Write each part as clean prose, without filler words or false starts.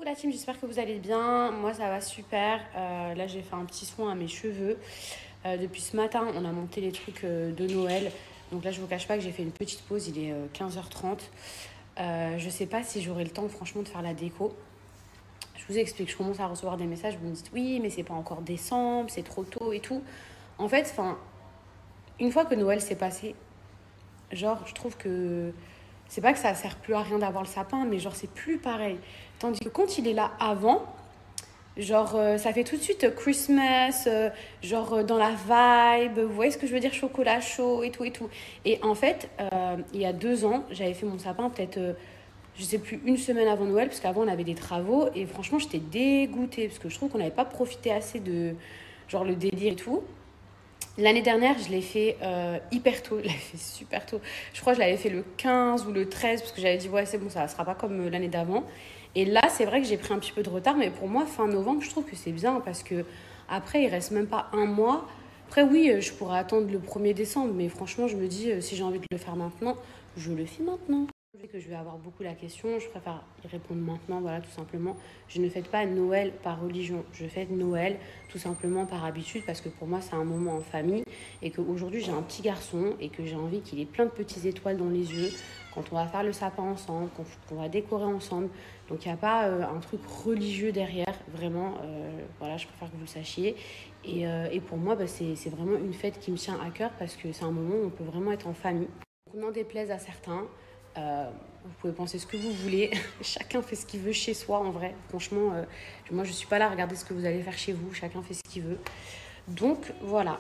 Coucou la team, j'espère que vous allez bien. Moi ça va super. Là j'ai fait un petit soin à mes cheveux. Depuis ce matin on a monté les trucs de Noël. Donc là je vous cache pas que j'ai fait une petite pause, il est 15h30. Je sais pas si j'aurai le temps franchement de faire la déco. Je vous explique, je commence à recevoir des messages, vous me dites oui mais c'est pas encore décembre, c'est trop tôt et tout. En fait, une fois que Noël s'est passé, genre je trouve que c'est pas que ça sert plus à rien d'avoir le sapin, mais genre c'est plus pareil. Tandis que quand il est là avant, genre ça fait tout de suite Christmas, dans la vibe, vous voyez ce que je veux dire, chocolat chaud et tout et tout. Et en fait, il y a 2 ans, j'avais fait mon sapin peut-être, je sais plus, une semaine avant Noël, parce qu'avant on avait des travaux, et franchement j'étais dégoûtée, parce que je trouve qu'on n'avait pas profité assez de genre le délire et tout. L'année dernière, je l'ai fait hyper tôt, je l'avais fait super tôt. Je crois que je l'avais fait le 15 ou le 13 parce que j'avais dit ouais c'est bon, ça ne sera pas comme l'année d'avant. Et là, c'est vrai que j'ai pris un petit peu de retard, mais pour moi, fin novembre, je trouve que c'est bien parce que après, il reste même pas un mois. Après, oui, je pourrais attendre le 1er décembre, mais franchement, je me dis, si j'ai envie de le faire maintenant, je le fais maintenant. Je sais que je vais avoir beaucoup la question, je préfère y répondre maintenant, voilà, tout simplement. Je ne fête pas Noël par religion, je fête Noël tout simplement par habitude parce que pour moi, c'est un moment en famille et qu'aujourd'hui, j'ai un petit garçon et que j'ai envie qu'il ait plein de petites étoiles dans les yeux quand on va faire le sapin ensemble, qu'on va décorer ensemble. Donc, il n'y a pas un truc religieux derrière, vraiment, voilà, je préfère que vous le sachiez. Et pour moi, c'est vraiment une fête qui me tient à cœur parce que c'est un moment où on peut vraiment être en famille. Donc, n'en déplaise à certains. Vous pouvez penser ce que vous voulez. Chacun fait ce qu'il veut chez soi, en vrai. Franchement, moi, je ne suis pas là à regarder ce que vous allez faire chez vous. Chacun fait ce qu'il veut. Donc, voilà.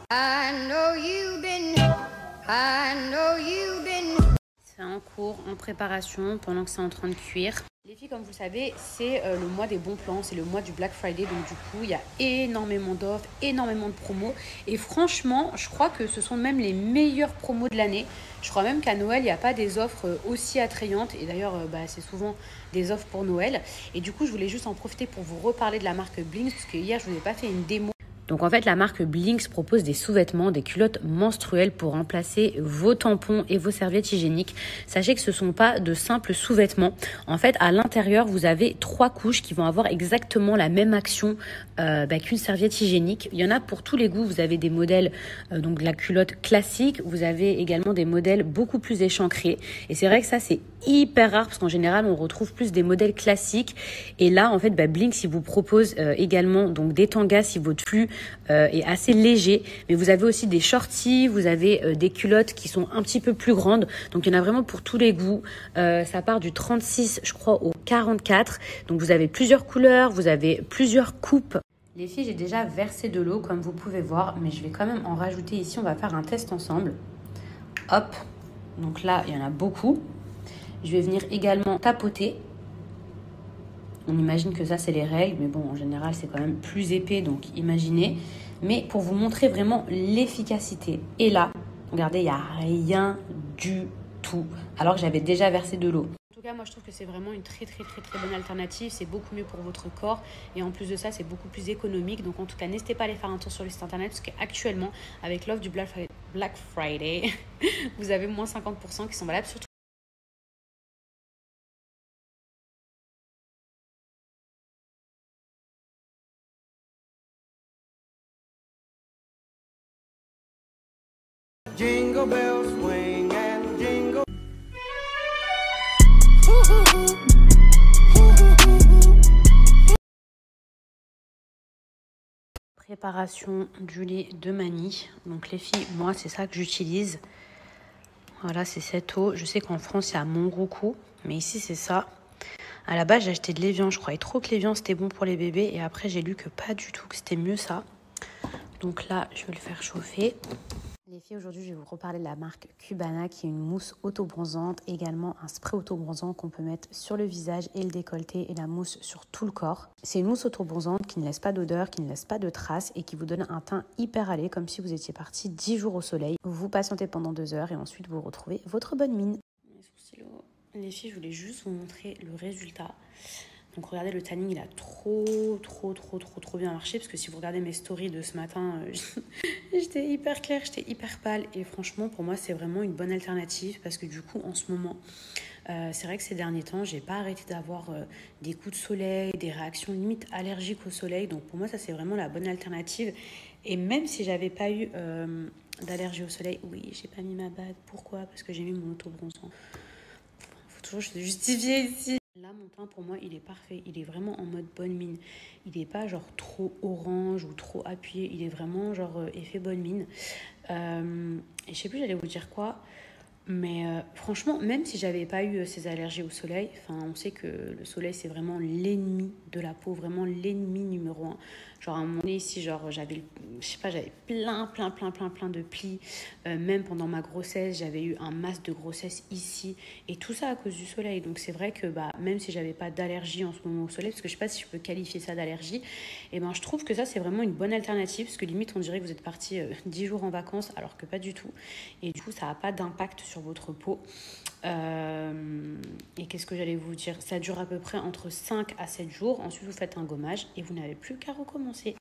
C'est en cours, en préparation, pendant que c'est en train de cuire. Les filles, comme vous le savez, c'est le mois des bons plans, c'est le mois du Black Friday. Donc du coup, il y a énormément d'offres, énormément de promos. Et franchement, je crois que ce sont même les meilleures promos de l'année. Je crois même qu'à Noël, il n'y a pas des offres aussi attrayantes. Et d'ailleurs, c'est souvent des offres pour Noël. Et du coup, je voulais juste en profiter pour vous reparler de la marque Blinks, parce que hier, je ne vous ai pas fait une démo. Donc en fait, la marque Blinks propose des sous-vêtements, des culottes menstruelles pour remplacer vos tampons et vos serviettes hygiéniques. Sachez que ce ne sont pas de simples sous-vêtements. En fait, à l'intérieur, vous avez 3 couches qui vont avoir exactement la même action qu'une serviette hygiénique. Il y en a pour tous les goûts. Vous avez des modèles, donc la culotte classique. Vous avez également des modèles beaucoup plus échancrés. Et c'est vrai que ça, c'est hyper rare parce qu'en général, on retrouve plus des modèles classiques. Et là, en fait, Blinks, il vous propose également donc des tangas si votre flux est assez léger, mais vous avez aussi des shorties, vous avez des culottes qui sont un petit peu plus grandes, donc il y en a vraiment pour tous les goûts. Ça part du 36 je crois au 44, donc vous avez plusieurs couleurs, vous avez plusieurs coupes. Les filles, j'ai déjà versé de l'eau comme vous pouvez voir, mais je vais quand même en rajouter ici. On va faire un test ensemble. Hop, donc là il y en a beaucoup. Je vais venir également tapoter. On imagine que ça, c'est les règles, mais bon, en général, c'est quand même plus épais, donc imaginez. Mais pour vous montrer vraiment l'efficacité. Et là, regardez, il n'y a rien du tout, alors que j'avais déjà versé de l'eau. En tout cas, moi, je trouve que c'est vraiment une très bonne alternative. C'est beaucoup mieux pour votre corps. Et en plus de ça, c'est beaucoup plus économique. Donc, en tout cas, n'hésitez pas à aller faire un tour sur le site internet, parce qu'actuellement, avec l'offre du Black Friday, vous avez moins 50% qui sont valables sur tout. Jingle bells swing and jingle. Préparation du lait de Manny. Donc les filles, moi c'est ça que j'utilise. Voilà, c'est cette eau. Je sais qu'en France il y a Monroucou, mais ici c'est ça. À la base j'ai acheté de l'évian. Je croyais trop que l'évian c'était bon pour les bébés, et après j'ai lu que pas du tout, que c'était mieux ça. Donc là je vais le faire chauffer. Les filles, aujourd'hui, je vais vous reparler de la marque Cubana, qui est une mousse auto-bronzante, également un spray auto-bronzant qu'on peut mettre sur le visage et le décolleté, et la mousse sur tout le corps. C'est une mousse auto-bronzante qui ne laisse pas d'odeur, qui ne laisse pas de traces et qui vous donne un teint hyper allé, comme si vous étiez parti 10 jours au soleil. Vous patientez pendant 2 heures et ensuite vous retrouvez votre bonne mine. Les filles, je voulais juste vous montrer le résultat. Donc regardez, le tanning, il a trop bien marché, parce que si vous regardez mes stories de ce matin, j'étais hyper claire, j'étais hyper pâle, et franchement pour moi c'est vraiment une bonne alternative, parce que du coup en ce moment C'est vrai que ces derniers temps, j'ai pas arrêté d'avoir des coups de soleil, des réactions limite allergiques au soleil. Donc pour moi, ça c'est vraiment la bonne alternative. Et même si j'avais pas eu d'allergie au soleil, oui, j'ai pas mis ma bague. Pourquoi? Parce que j'ai mis mon auto-bronzant. Faut toujours se justifier ici. Là, mon teint, pour moi, il est parfait. Il est vraiment en mode bonne mine. Il n'est pas genre trop orange ou trop appuyé. Il est vraiment genre effet bonne mine. Et je sais plus, j'allais vous dire quoi. Mais franchement, même si j'avais pas eu ces allergies au soleil, enfin, on sait que le soleil c'est vraiment l'ennemi de la peau, vraiment l'ennemi numéro un. Genre à un moment donné ici, genre je sais pas, j'avais plein de plis. Même pendant ma grossesse, j'avais eu un masque de grossesse ici et tout ça à cause du soleil. Donc c'est vrai que bah même si j'avais pas d'allergie en ce moment au soleil, parce que je sais pas si je peux qualifier ça d'allergie, et ben je trouve que ça c'est vraiment une bonne alternative parce que limite on dirait que vous êtes parti 10 jours en vacances alors que pas du tout. Et du coup, ça n'a pas d'impact sur votre peau. Et qu'est-ce que j'allais vous dire? Ça dure à peu près entre 5 à 7 jours. Ensuite, vous faites un gommage et vous n'avez plus qu'à recommencer.